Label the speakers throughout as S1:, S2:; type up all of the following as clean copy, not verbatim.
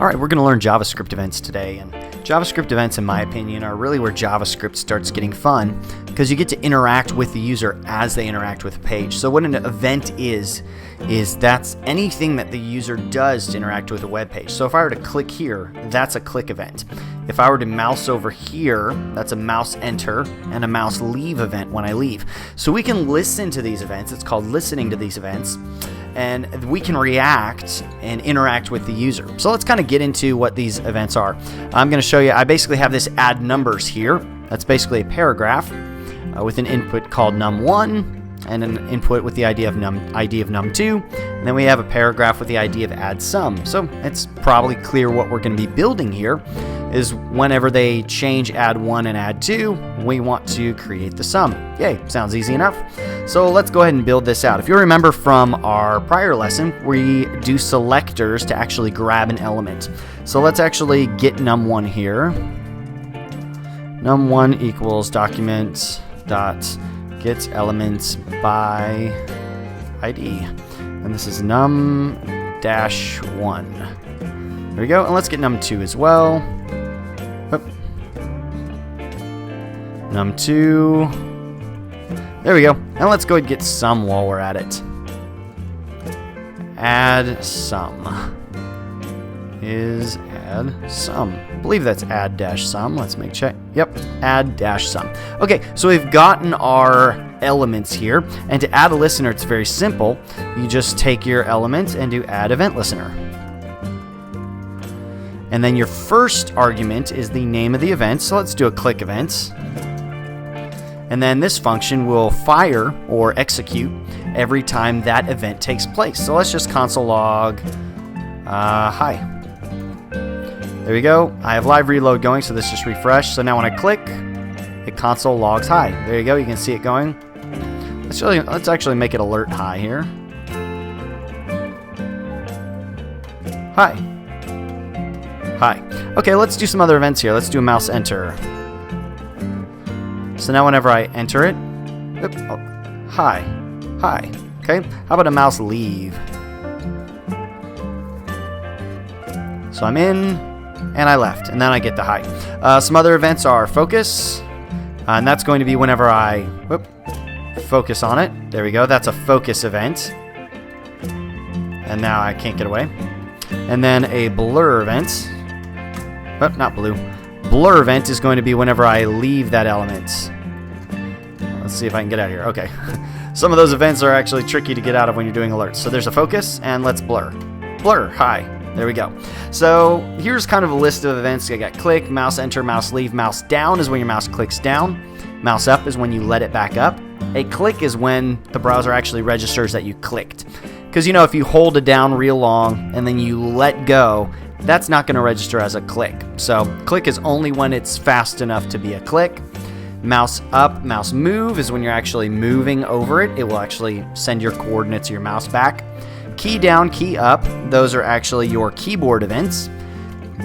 S1: All right, we're going to learn JavaScript events today, and JavaScript events, in my opinion, are really where JavaScript starts getting fun because you get to interact with the user as they interact with a page. So what an event is that's anything that the user does to interact with a web page. So if I were to click here, that's a click event. If I were to mouse over here, that's a mouse enter and a mouse leave event when I leave. So we can listen to these events. It's called listening to these events. And we can react and interact with the user. So let's kind of get into what these events are. I'm going to show you, I basically have this add numbers here. That's basically a paragraph with an input called num1 and an input with the ID of num2. And then we have a paragraph with the ID of add sum. So it's probably clear what we're going to be building here is whenever they change add 1 and add 2, we want to create the sum. Yay, sounds easy enough. So let's go ahead and build this out. If you remember from our prior lesson, we do selectors to actually grab an element. So let's actually get num1 here. Num1 equals document dot get elements by ID. And this is num-1. There we go. And let's get num2 as well. Oop. Num2. There we go. And let's go ahead and get sum while we're at it. Add sum is add sum. I believe that's add dash sum. Let's make check. Yep, add dash sum. Okay, so we've gotten our elements here. And to add a listener, it's very simple. You just take your element and do add event listener. And then your first argument is the name of the event. So let's do a click event. And then this function will fire or execute every time that event takes place. So let's just console log hi. There we go. I have live reload going, so this just refreshed. So now when I click, it console logs hi. There you go. You can see it going. Let's actually make it alert hi here. Hi. Hi. Okay, let's do some other events here. Let's do a mouse enter. So now whenever I enter it, hi, hi. Okay, how about a mouse leave? So I'm in, and I left, and then I get the hi. Some other events are focus, and that's going to be whenever I focus on it. There we go, that's a focus event. And now I can't get away. And then a blur event. Not blue. Blur event is going to be whenever I leave that element. Let's see if I can get out of here. Okay. Some of those events are actually tricky to get out of when you're doing alerts. So there's a focus, and let's blur. Blur, hi. There we go. So here's kind of a list of events. I got click, mouse enter, mouse leave. Mouse down is when your mouse clicks down. Mouse up is when you let it back up. A click is when the browser actually registers that you clicked. Because, you know, if you hold it down real long and then you let go, that's not going to register as a click. So click is only when it's fast enough to be a click. Mouse up, mouse move is when you're actually moving over it. It will actually send your coordinates of your mouse back. Key down, key up, those are actually your keyboard events.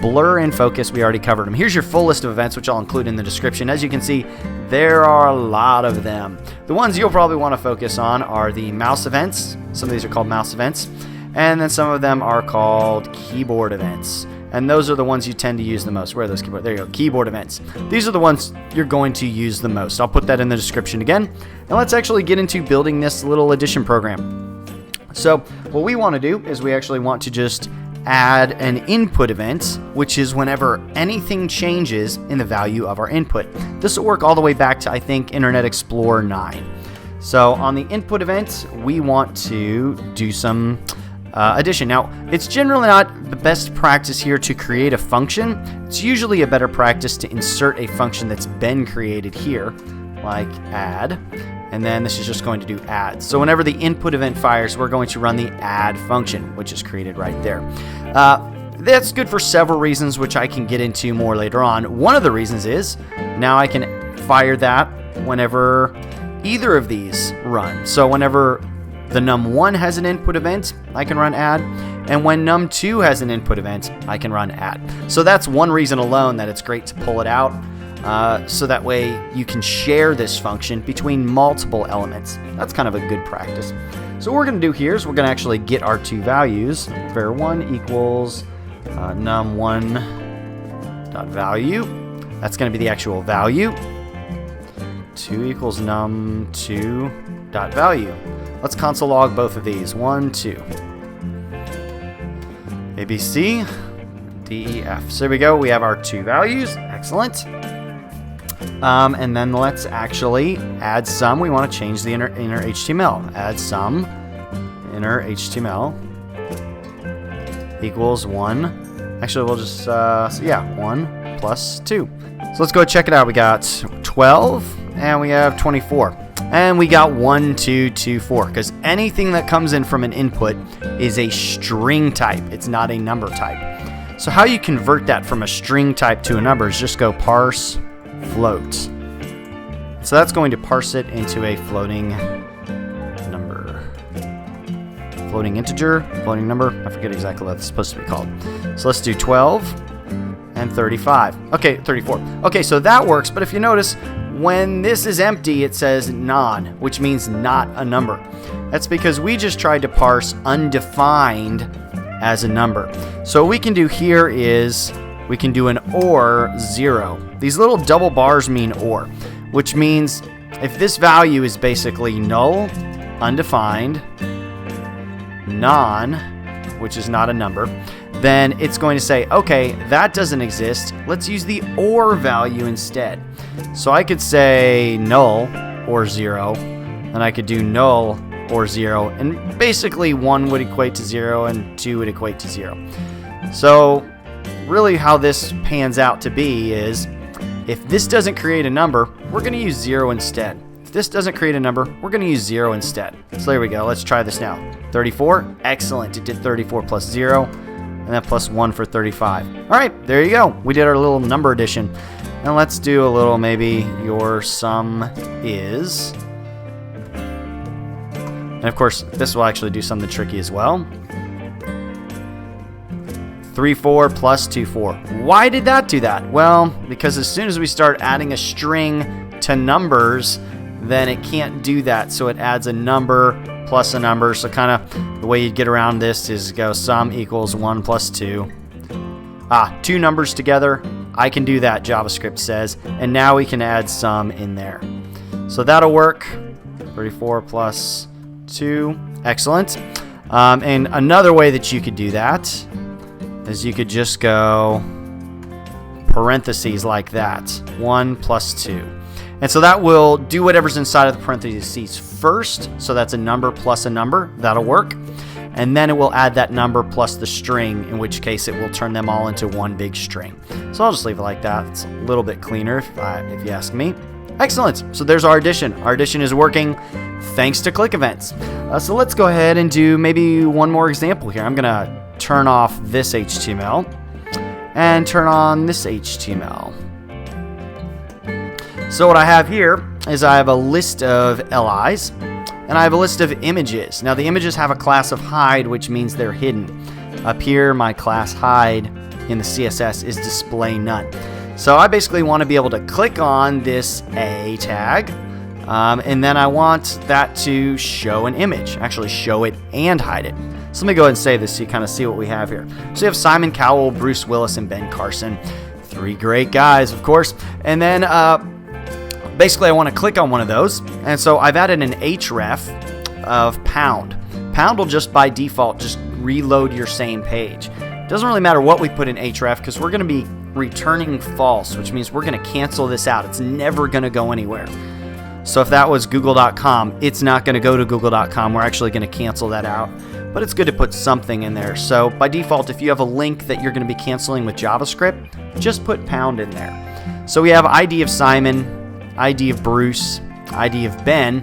S1: Blur and focus, we already covered them. Here's your full list of events, which I'll include in the description. As you can see, there are a lot of them. The ones you'll probably want to focus on are the mouse events. Some of these are called mouse events. And then some of them are called keyboard events. And those are the ones you tend to use the most. Where are those keyboard? There you go, keyboard events. These are the ones you're going to use the most. I'll put that in the description again. And let's actually get into building this little addition program. So what we want to do is we actually want to just add an input event, which is whenever anything changes in the value of our input. This will work all the way back to, I think, Internet Explorer 9. So on the input event, we want to do some addition. Now, it's generally not the best practice here to create a function. It's usually a better practice to insert a function that's been created here, like add. And then this is just going to do add. So whenever the input event fires, we're going to run the add function, which is created right there. That's good for several reasons, which I can get into more later on. One of the reasons is now I can fire that whenever either of these run. So whenever the num1 has an input event, I can run add. And when num2 has an input event, I can run add. So that's one reason alone that it's great to pull it out. So that way you can share this function between multiple elements. That's kind of a good practice. So what we're going to do here is we're going to actually get our two values. Var1 equals num1 dot value. That's going to be the actual value. 2 equals num2 dot value. Let's console log both of these. 1, 2. A, B, C, D, E, F. So there we go. We have our 2 values. Excellent. And then let's actually add some. We want to change the inner HTML. Add some inner HTML equals 1. Actually, we'll just, 1 plus 2. So let's go check it out. We got 12 and we have 24. And we got 1, 2, 2, 4. Because anything that comes in from an input is a string type. It's not a number type. So how you convert that from a string type to a number is just go parse float. So that's going to parse it into a floating number. Floating integer, floating number. I forget exactly what it's supposed to be called. So let's do 12 and 35. Okay, 34. Okay, so that works, but if you notice, when this is empty, it says non, which means not a number. That's because we just tried to parse undefined as a number. So what we can do here is we can do an or 0. These little double bars mean or, which means if this value is basically null, undefined, non, which is not a number, then it's going to say, okay, that doesn't exist. Let's use the or value instead. So I could say null or 0, and I could do null or 0, and basically 1 would equate to 0 and 2 would equate to 0. So really how this pans out to be is if this doesn't create a number, we're going to use 0 instead. If this doesn't create a number, we're going to use 0 instead. So there we go. Let's try this now. 34. Excellent. It did 34 plus 0, and then plus 1 for 35. All right, there you go. We did our little number addition. And let's do a little maybe your sum is. And of course, this will actually do something tricky as well. 3, 4 plus 2, 4. Why did that do that? Well, because as soon as we start adding a string to numbers, then it can't do that. So it adds a number plus a number. So kind of the way you get around this is go sum equals 1 plus 2. 2 numbers together. I can do that, JavaScript says. And now we can add sum in there. So that'll work. 34 plus 2. Excellent. And another way that you could do that is you could just go parentheses like that. 1 plus 2. And so that will do whatever's inside of the parentheses first. So that's a number plus a number. That'll work. And then it will add that number plus the string, in which case it will turn them all into one big string. So I'll just leave it like that. It's a little bit cleaner if you ask me. Excellent. So there's our addition. Our addition is working thanks to click events. So let's go ahead and do maybe one more example here. I'm going to turn off this HTML and turn on this HTML. So what I have here is I have a list of LIs and I have a list of images. Now the images have a class of hide, which means they're hidden. Up here, my class hide in the CSS is display none. So I basically want to be able to click on this A tag, and then I want that to show an image, actually show it and hide it. So let me go ahead and say this so you kind of see what we have here. So you have Simon Cowell, Bruce Willis, and Ben Carson. 3 great guys, of course. And then basically I want to click on one of those. And so I've added an href of pound. Pound will just by default just reload your same page. It doesn't really matter what we put in href because we're going to be returning false, which means we're going to cancel this out. It's never going to go anywhere. So if that was google.com, it's not going to go to google.com. We're actually going to cancel that out. But it's good to put something in there. So by default, if you have a link that you're going to be canceling with JavaScript, just put pound in there. So we have ID of Simon, ID of Bruce, ID of Ben,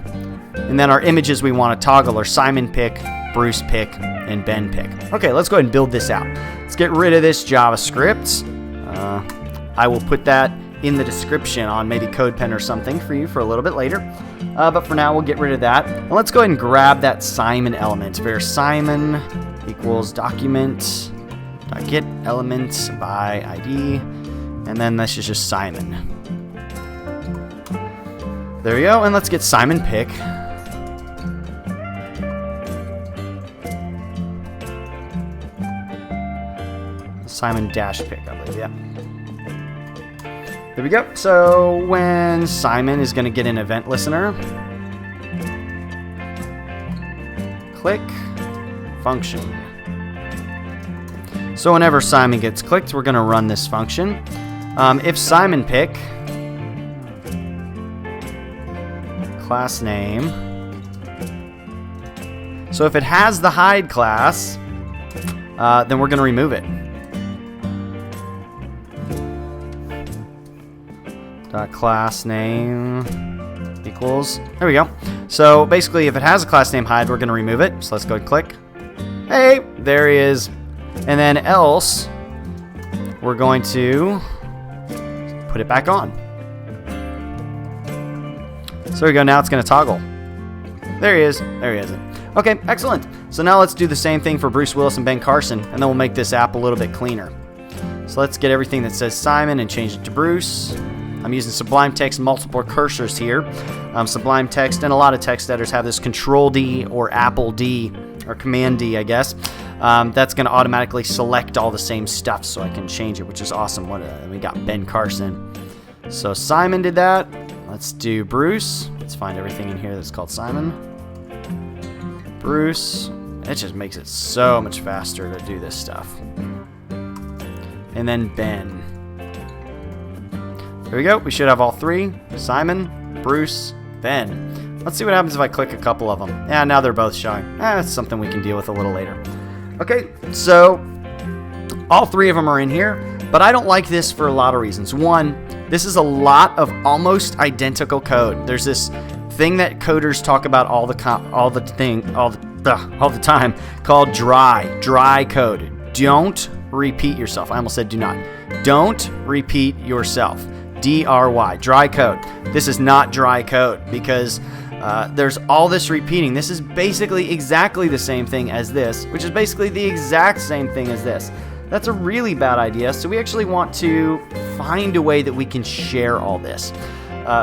S1: and then our images we want to toggle are Simon pick, Bruce pick, and Ben pick. Okay, let's go ahead and build this out. Let's get rid of this JavaScript. I will put that in the description on maybe CodePen or something for you for a little bit later. But for now, we'll get rid of that. And let's go ahead and grab that Simon element. Where Simon equals document.get element by ID. And then this is just Simon. There we go. And let's get Simon pick. Simon dash pick, I believe, yeah. There we go. So when Simon is going to get an event listener, click function. So whenever Simon gets clicked, we're going to run this function. If Simon pick, class name. So if it has the hide class, then we're going to remove it. Class name equals, there we go. So basically if it has a class name hide, we're going to remove it. So let's go and click. Hey, there he is. And then else, we're going to put it back on. So there we go. Now it's going to toggle. There he is. There he is. Okay, excellent. So now let's do the same thing for Bruce Willis and Ben Carson, and then we'll make this app a little bit cleaner. So let's get everything that says Simon and change it to Bruce. I'm using Sublime Text multiple cursors here. Sublime Text and a lot of text editors have this Control D or Apple D or Command D, I guess. That's going to automatically select all the same stuff so I can change it, which is awesome. We got Ben Carson. So Simon did that. Let's do Bruce. Let's find everything in here that's called Simon. Bruce. It just makes it so much faster to do this stuff. And then Ben. There we go. We should have all three. Simon, Bruce, Ben. Let's see what happens if I click a couple of them. Yeah, now they're both showing. That's something we can deal with a little later. Okay, so all three of them are in here, but I don't like this for a lot of reasons. One, this is a lot of almost identical code. There's this thing that coders talk about all the time called dry code. Don't repeat yourself. I almost said do not. Don't repeat yourself. DRY, dry code. This is not dry code because there's all this repeating. This is basically exactly the same thing as this, which is basically the exact same thing as this. That's a really bad idea. So we actually want to find a way that we can share all this.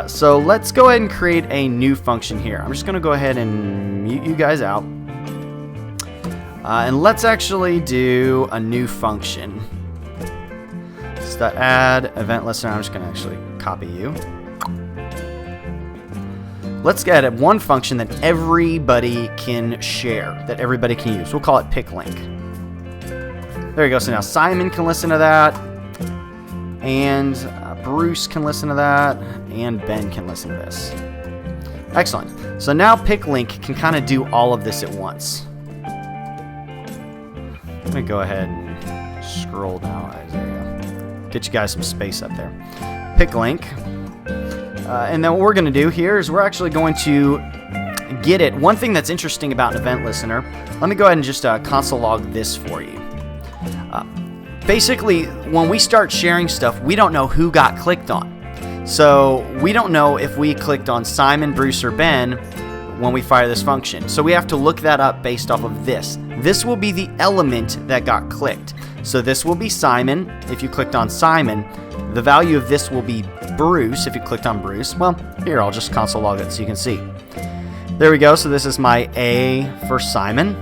S1: So let's go ahead and create a new function here. I'm just going to go ahead and mute you guys out. And let's actually do a new function. Add event listener. I'm just going to actually copy you. Let's get at one function that everybody can share, that everybody can use. We'll call it pick link. There you go. So now Simon can listen to that, and Bruce can listen to that, and Ben can listen to this. Excellent. So now pick link can kind of do all of this at once. Let me go ahead and scroll down. There you go. Get you guys some space up there. Pick link. And then what we're going to do here is we're actually going to get it. One thing that's interesting about an event listener, let me go ahead and just console log this for you. Basically, when we start sharing stuff, we don't know who got clicked on. So we don't know if we clicked on Simon, Bruce, or Ben when we fire this function. So we have to look that up based off of this. This will be the element that got clicked. So this will be Simon if you clicked on Simon. The value of this will be Bruce if you clicked on Bruce. Well, here, I'll just console log it so you can see. There we go. So this is my A for Simon.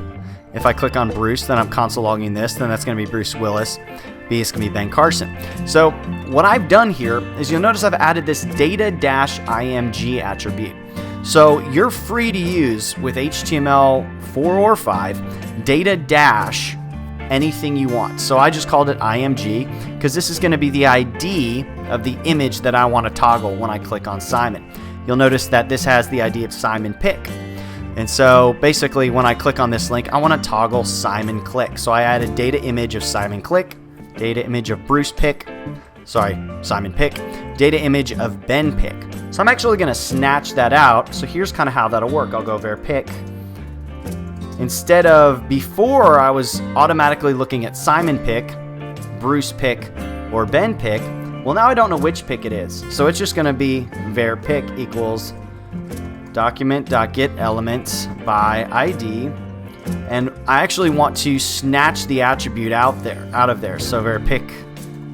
S1: If I click on Bruce, then I'm console logging this. Then that's going to be Bruce Willis. B is going to be Ben Carson. So what I've done here is you'll notice I've added this data-img attribute. So you're free to use with HTML4 or 5 data- anything you want. So I just called it img because this is going to be the ID of the image that I want to toggle when I click on Simon. You'll notice that this has the ID of Simon pick. And so basically when I click on this link, I want to toggle Simon click. So I added data image of Simon click, data image of Bruce pick, Simon pick, data image of Ben pick. So I'm actually going to snatch that out. So here's kind of how that'll work. I'll go var pick. Instead of before, I was automatically looking at Simon pick, Bruce pick, or Ben pick. Well, now I don't know which pick it is. So it's just going to be var pick equals document.getElements by ID. And I actually want to snatch the attribute out of there. So var pick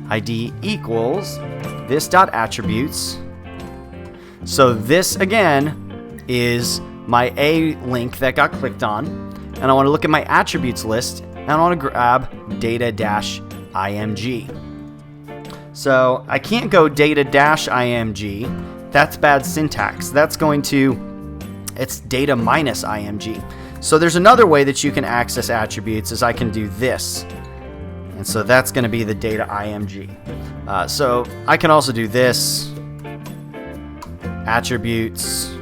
S1: ID equals this.attributes. So this again is my A link that got clicked on. And I want to look at my attributes list, and I want to grab data-img. img. So I can't go data-img. That's bad syntax. That's going to, it's data minus img. So there's another way that you can access attributes is I can do this. And so that's going to be the data img. So I can also do this, attributes.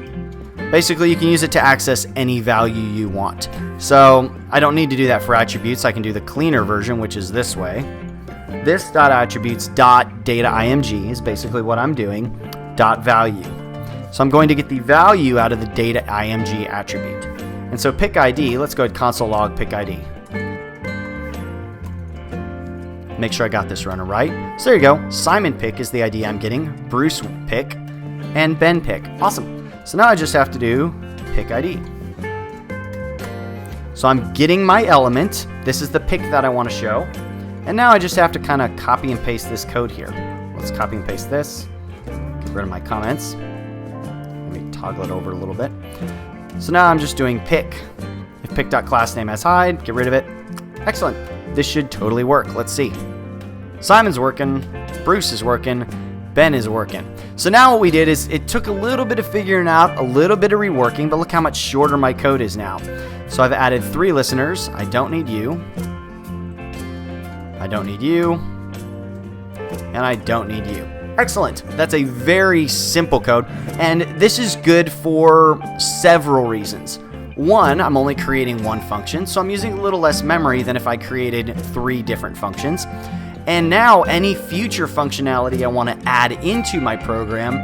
S1: Basically, you can use it to access any value you want. So I don't need to do that for attributes. I can do the cleaner version, which is this way. This .attributes.data.img is basically what I'm doing, .value. So I'm going to get the value out of the data.img attribute. And so pick ID, let's go ahead console log pick ID. Make sure I got this running right. So there you go. Simon pick is the ID I'm getting, Bruce pick, and Ben pick. Awesome. So now I just have to do pick ID. So I'm getting my element. This is the pick that I want to show. And now I just have to kind of copy and paste this code here. Let's copy and paste this. Get rid of my comments. Let me toggle it over a little bit. So now I'm just doing pick. If pick.className has hide, get rid of it. Excellent. This should totally work. Let's see. Simon's working. Bruce is working. Ben is working. So now what we did is it took a little bit of figuring out, a little bit of reworking, but look how much shorter my code is now. So I've added 3 listeners. I don't need you. I don't need you. And I don't need you. Excellent. That's a very simple code. And this is good for several reasons. One, I'm only creating one function, so I'm using a little less memory than if I created 3 different functions. And now any future functionality I want to add into my program,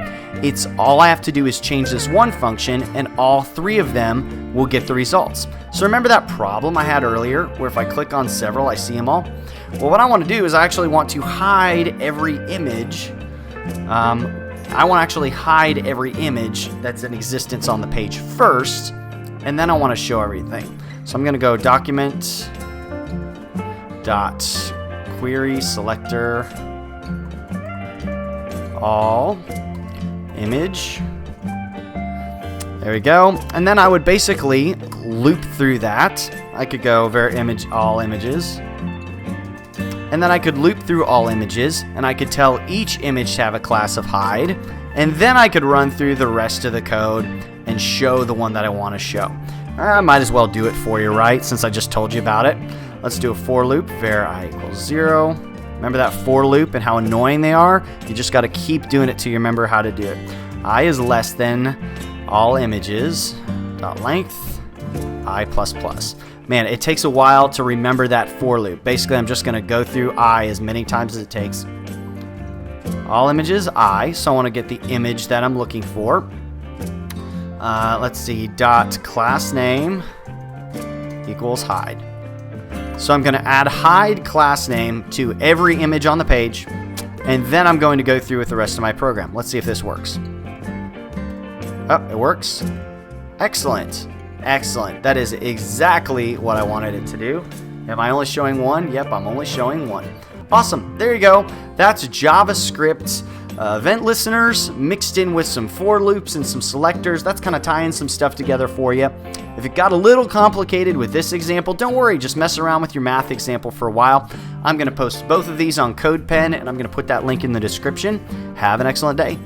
S1: it's all I have to do is change this one function and all 3 of them will get the results. So remember that problem I had earlier where if I click on several, I see them all? Well, what I want to do is I actually want to hide every image. I want to actually hide every image that's in existence on the page first, and then I want to show everything. So I'm going to go document dot query selector all image. There we go. And then I would basically loop through that. I could go var image all images. And then I could loop through all images, and I could tell each image to have a class of hide, and then I could run through the rest of the code and show the one that I want to show. I might as well do it for you, right, since I just told you about it. Let's do a for loop, var I equals 0. Remember that for loop and how annoying they are? You just got to keep doing it till you remember how to do it. I is less than all images, dot length, I plus plus. Man, it takes a while to remember that for loop. Basically, I'm just going to go through I as many times as it takes. All images, I, so I want to get the image that I'm looking for. Let's see, dot class name equals hide. So I'm going to add hide class name to every image on the page, and then I'm going to go through with the rest of my program. Let's see if this works. Oh, it works. Excellent. Excellent. That is exactly what I wanted it to do. Am I only showing one? Yep, I'm only showing one. Awesome. There you go. That's JavaScript event listeners mixed in with some for loops and some selectors. That's kind of tying some stuff together for you. If it got a little complicated with this example, don't worry. Just mess around with your math example for a while. I'm going to post both of these on CodePen, and I'm going to put that link in the description. Have an excellent day.